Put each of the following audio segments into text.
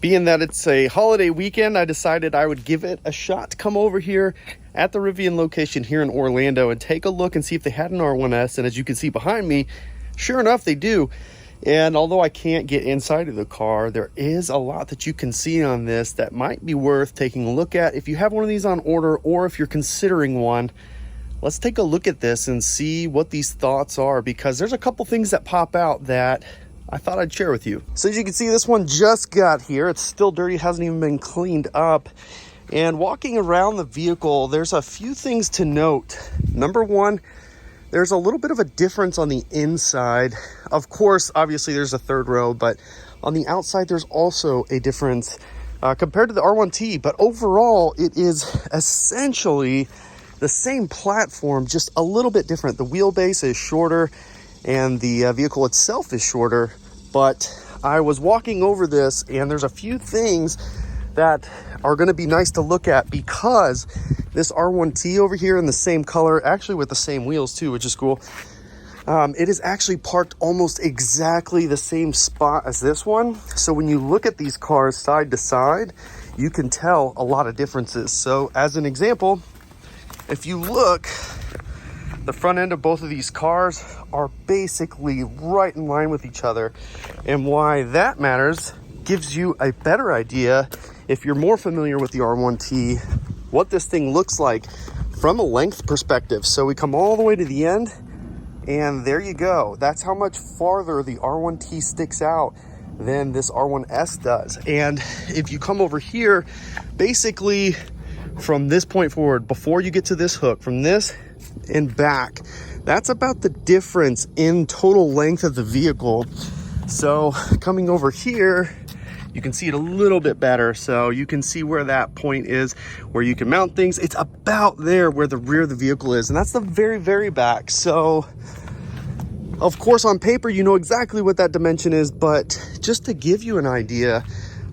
Being that it's a holiday weekend, I decided I would give it a shot to come over here at the Rivian location here in Orlando and take a look and see if they had an R1S. And as you can see behind me, sure enough, they do. And although I can't get inside of the car, there is a lot that you can see on this that might be worth taking a look at. If you have one of these on order or if you're considering one, let's take a look at this and see what these thoughts are, because there's a couple things that pop out that I thought I'd share with you. So as you can see, this one just got here. It's still dirty, hasn't even been cleaned up. And walking around the vehicle, there's a few things to note. Number one, there's a little bit of a difference on the inside. Of course, obviously there's a third row, but on the outside, there's also a difference compared to the R1T. But overall, it is essentially the same platform, just a little bit different. The wheelbase is shorter and the vehicle itself is shorter. But I was walking over this and there's a few things that are going to be nice to look at, because this R1T over here in the same color, actually with the same wheels too, which is cool. It is actually parked almost exactly the same spot as this one. So when you look at these cars side to side, you can tell a lot of differences. So as an example, if you look, the front end of both of these cars are basically right in line with each other. And why that matters gives you a better idea, if you're more familiar with the R1T, what this thing looks like from a length perspective. So we come all the way to the end, and there you go. That's how much farther the R1T sticks out than this R1S does. And if you come over here, basically from this point forward, before you get to this hook, from this and back, that's about the difference in total length of the vehicle. So coming over here, you can see it a little bit better. So you can see where that point is, where you can mount things. It's about there where the rear of the vehicle is, and that's the very, very back. So of course on paper you know exactly what that dimension is, but just to give you an idea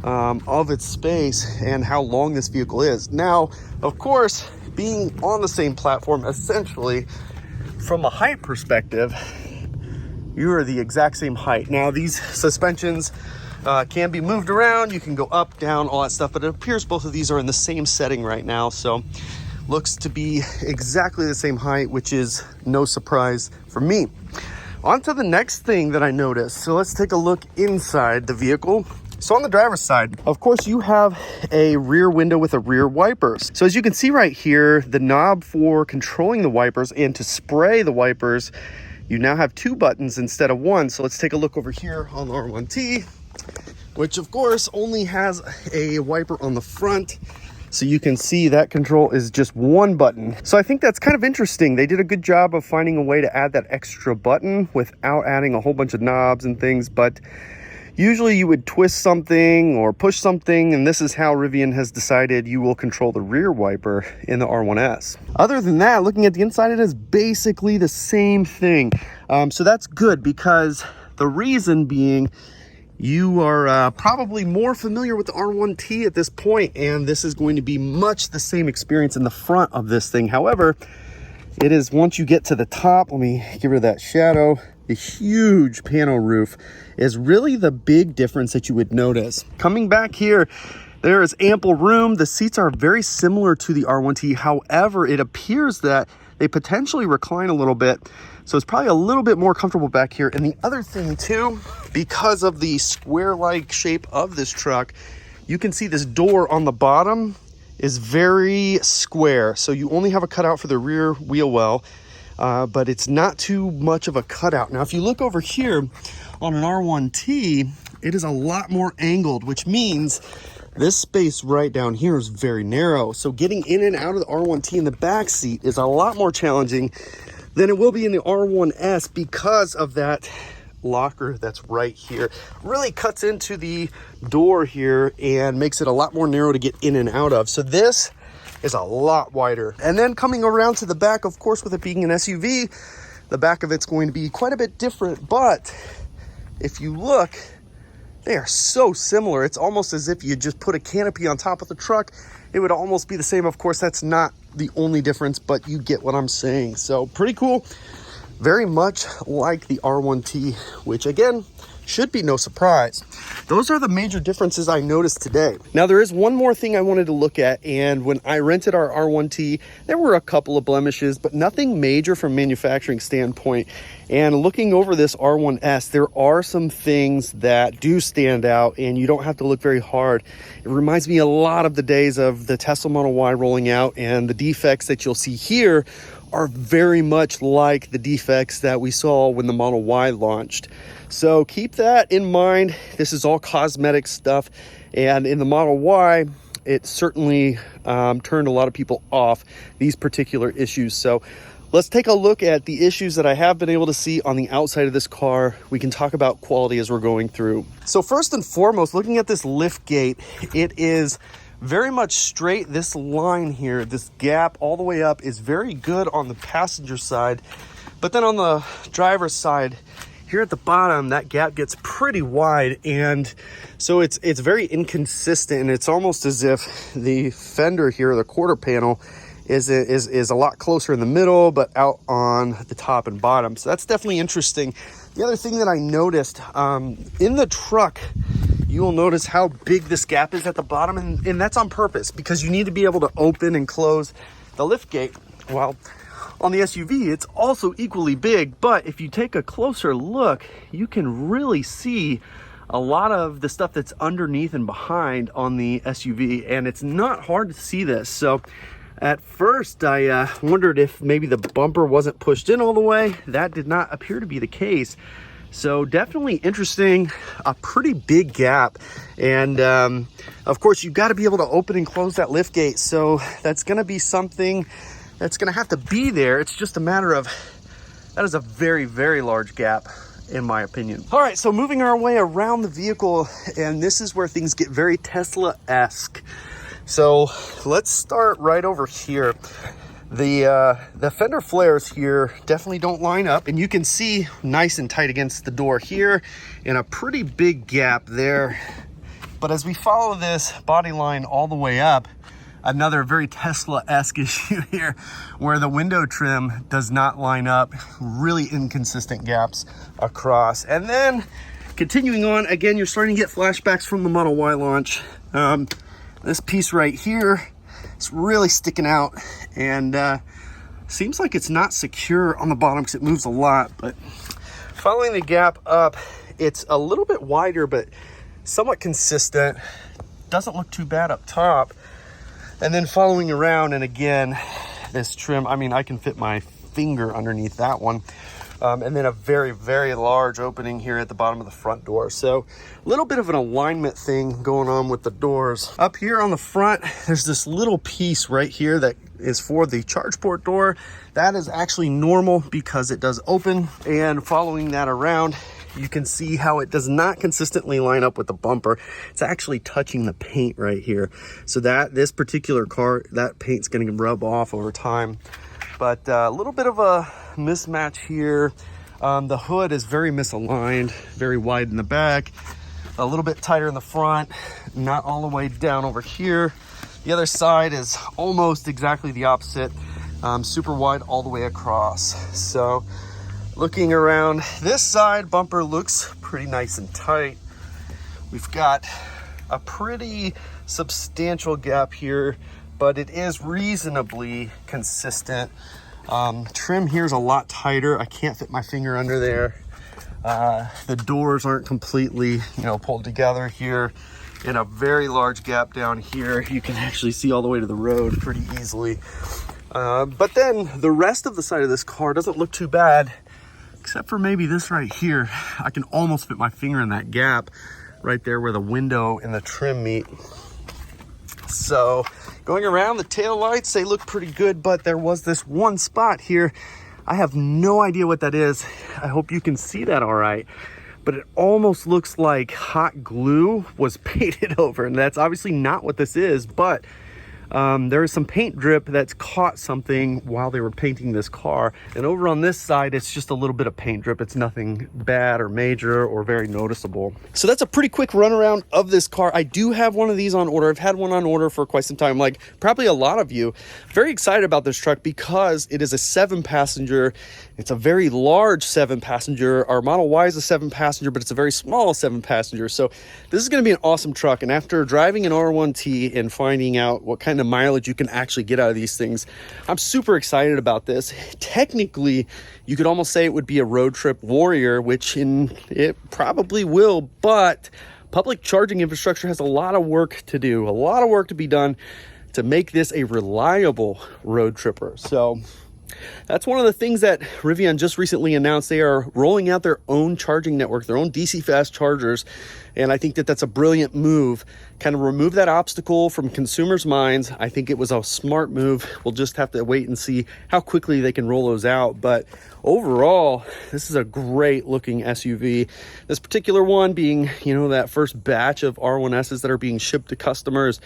of its space and how long this vehicle is. Now, of course, being on the same platform, essentially from a height perspective, you are the exact same height. Now these suspensions can be moved around. You can go up, down, all that stuff, but it appears both of these are in the same setting right now. So looks to be exactly the same height, which is no surprise for me. On to the next thing that I noticed. So let's take a look inside the vehicle. So on the driver's side, of course, you have a rear window with a rear wipers. So as you can see right here, the knob for controlling the wipers and to spray the wipers, you now have two buttons instead of one. So let's take a look over here on the R1T, which of course only has a wiper on the front. So you can see that control is just one button. So I think that's kind of interesting. They did a good job of finding a way to add that extra button without adding a whole bunch of knobs and things. But usually you would twist something or push something, and this is how Rivian has decided you will control the rear wiper in the R1S. Other than that, looking at the inside, it is basically the same thing. So that's good, because the reason being, you are probably more familiar with the R1T at this point, and this is going to be much the same experience in the front of this thing. However, it is, once you get to the top, let me get rid of that shadow, the huge panel roof is really the big difference that you would notice. Coming back here, there is ample room. The seats are very similar to the R1T. However, it appears that they potentially recline a little bit. So it's probably a little bit more comfortable back here. And the other thing too, because of the square-like shape of this truck, you can see this door on the bottom is very square. So you only have a cutout for the rear wheel well, but it's not too much of a cutout. Now, if you look over here on an R1T, it is a lot more angled, which means this space right down here is very narrow. So getting in and out of the R1T in the back seat is a lot more challenging than it will be in the R1S, because of that locker that's right here. Really cuts into the door here and makes it a lot more narrow to get in and out of. So this is a lot wider. And then coming around to the back, of course, with it being an SUV, the back of it's going to be quite a bit different. But if you look, they are so similar. It's almost as if you just put a canopy on top of the truck. It would almost be the same. Of course, that's not the only difference, but you get what I'm saying. So pretty cool. Very much like the R1T, which again, should be no surprise. Those are the major differences I noticed today. Now, there is one more thing I wanted to look at, and when I rented our R1T, there were a couple of blemishes, but nothing major from manufacturing standpoint. And looking over this R1S, there are some things that do stand out, and you don't have to look very hard. It reminds me a lot of the days of the Tesla Model Y rolling out, and the defects that you'll see here are very much like the defects that we saw when the Model Y launched. So keep that in mind. This is all cosmetic stuff, and in the Model Y, it certainly turned a lot of people off, these particular issues. So let's take a look at the issues that I have been able to see on the outside of this car. We can talk about quality as we're going through. So first and foremost, looking at this lift gate, it is very much straight. This line here, this gap all the way up, is very good on the passenger side, but then on the driver's side here at the bottom, that gap gets pretty wide, and so it's very inconsistent, and it's almost as if the fender here, the quarter panel, is a lot closer in the middle but out on the top and bottom. So that's definitely interesting. The other thing that I noticed in the truck, you will notice how big this gap is at the bottom, and that's on purpose because you need to be able to open and close the lift gate. Well, on the SUV, it's also equally big, but if you take a closer look, you can really see a lot of the stuff that's underneath and behind on the SUV, and it's not hard to see this. So at first, I wondered if maybe the bumper wasn't pushed in all the way. That did not appear to be the case. So definitely interesting, a pretty big gap. And of course, you've got to be able to open and close that lift gate. So that's going to be something that's going to have to be there. It's just a matter of, that is a very, very large gap in my opinion. All right, so moving our way around the vehicle, and this is where things get very Tesla-esque. So let's start right over here. The fender flares here definitely don't line up, and you can see nice and tight against the door here and a pretty big gap there. But as we follow this body line all the way up, another very Tesla-esque issue here where the window trim does not line up, really inconsistent gaps across. And then continuing on, again, you're starting to get flashbacks from the Model Y launch. This piece right here is really sticking out, and seems like it's not secure on the bottom because it moves a lot. But following the gap up, it's a little bit wider, but somewhat consistent. Doesn't look too bad up top. And then following around, and again, this trim, I mean, I can fit my finger underneath that one. And then a very, very large opening here at the bottom of the front door. So a little bit of an alignment thing going on with the doors. Up here on the front, there's this little piece right here that is for the charge port door. That is actually normal because it does open. And following that around, you can see how it does not consistently line up with the bumper. It's actually touching the paint right here. So that this particular car, that paint's gonna rub off over time. But a little bit of a mismatch here. The hood is very misaligned, very wide in the back, a little bit tighter in the front, not all the way down over here. The other side is almost exactly the opposite, super wide all the way across. So looking around this side, bumper looks pretty nice and tight. We've got a pretty substantial gap here, but it is reasonably consistent. Trim here is a lot tighter. I can't fit my finger under there. The doors aren't completely, pulled together here. And a very large gap down here. You can actually see all the way to the road pretty easily. But then the rest of the side of this car doesn't look too bad, except for maybe this right here. I can almost fit my finger in that gap right there where the window and the trim meet. So going around, the tail lights, they look pretty good, but there was this one spot here. I have no idea what that is. I hope you can see that all right. But it almost looks like hot glue was painted over, and that's obviously not what this is. But there is some paint drip that's caught something while they were painting this car. And over on this side, it's just a little bit of paint drip. It's nothing bad or major or very noticeable. So that's a pretty quick run around of this car. I do have one of these on order. I've had one on order for quite some time, like probably a lot of you. Very excited about this truck because it is a 7-passenger. It's a very large 7-passenger. Our Model Y is a 7-passenger, but it's a very small 7-passenger. So this is going to be an awesome truck. And after driving an R1T and finding out what kind of mileage you can actually get out of these things, I'm super excited about this. Technically, you could almost say it would be a road trip warrior, which it probably will, but public charging infrastructure has a lot of work to do, a lot of work to be done to make this a reliable road tripper. So that's one of the things that Rivian just recently announced. They are rolling out their own charging network, their own DC fast chargers. And I think that that's a brilliant move. Kind of remove that obstacle from consumers' minds. I think it was a smart move. We'll just have to wait and see how quickly they can roll those out. But overall, this is a great looking SUV. This particular one being, that first batch of R1Ss that are being shipped to customers.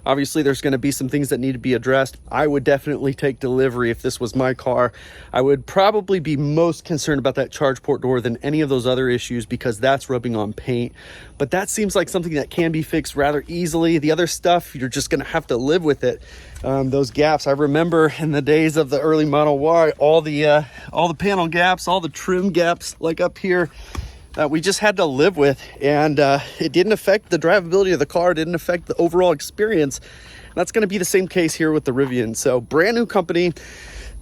Obviously, there's going to be some things that need to be addressed. I would definitely take delivery if this was my car. I would probably be most concerned about that charge port door than any of those other issues because that's rubbing on paint. But that seems like something that can be fixed rather easily. The other stuff, you're just going to have to live with it. Those gaps, I remember in the days of the early Model Y, all the panel gaps, all the trim gaps like up here, that we just had to live with. And it didn't affect the drivability of the car, didn't affect the overall experience. And that's going to be the same case here with the Rivian. So brand new company.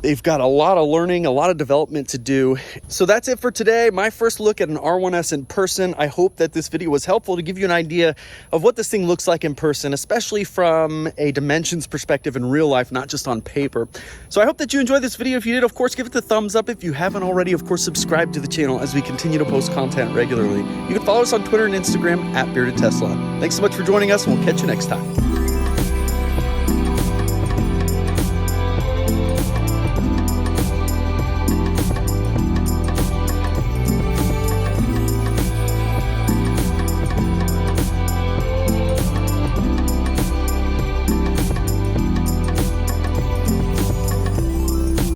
They've got a lot of learning, a lot of development to do. So that's it for today. My first look at an R1S in person. I hope that this video was helpful to give you an idea of what this thing looks like in person, especially from a dimensions perspective in real life, not just on paper. So I hope that you enjoyed this video. If you did, of course, give it the thumbs up. If you haven't already, of course, subscribe to the channel as we continue to post content regularly. You can follow us on Twitter and Instagram at Bearded Tesla. Thanks so much for joining us, and we'll catch you next time.